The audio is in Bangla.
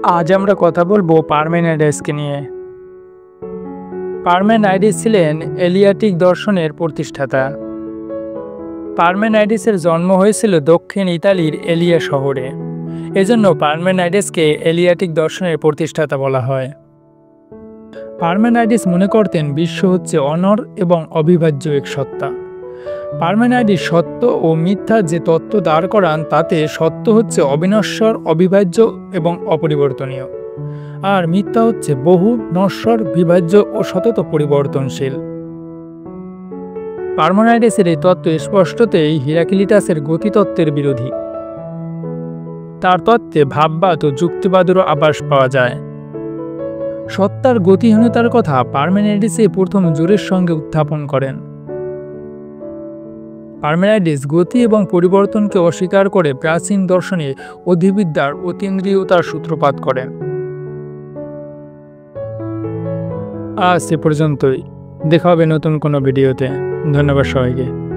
আজ আমরা কথা বলবো পারমেনাইডসকে নিয়ে। পারমেনাইডিস ছিলেন এলিয়াটিক দর্শনের প্রতিষ্ঠাতা। পারমেনাইডিসের জন্ম হয়েছিল দক্ষিণ ইতালির এলিয়া শহরে। এজন্য পারমেনাইডিসকে এলিয়াটিক দর্শনের প্রতিষ্ঠাতা বলা হয়। পারমেনাইডিস মনে করতেন বিশ্ব হচ্ছে অনর এবং অবিভাজ্য এক সত্তা। পারমেনাইডিস সত্য ও মিথ্যা যে তত্ত্ব দাঁড় করান তাতে সত্য হচ্ছে অবিনশ্বর, অবিভাজ্য এবং অপরিবর্তনীয়, আর মিথ্যা হচ্ছে বহু, নশ্বর, বিভাজ্য ও সতত পরিবর্তনশীল। পারমেনাইডিসের এই তত্ত্ব স্পষ্টতই হিরাক্লিটাসের গতিতত্ত্বের বিরোধী। তার তত্ত্বে ভাববাদ ও যুক্তিবাদেরও আভাস পাওয়া যায়। সত্তার গতিহীনতার কথা পারমেনাইডিসই প্রথম জোরের সঙ্গে উত্থাপন করেন। পারমেনাইডিস গতি এবং পরিবর্তনকে অস্বীকার করে প্রাচীন দর্শনে অধিবিদ্যার অতীন্দ্রিয়তার সূত্রপাত করেন। আজ এ পর্যন্তই। দেখা হবে নতুন কোনো ভিডিওতে। ধন্যবাদ সবাইকে।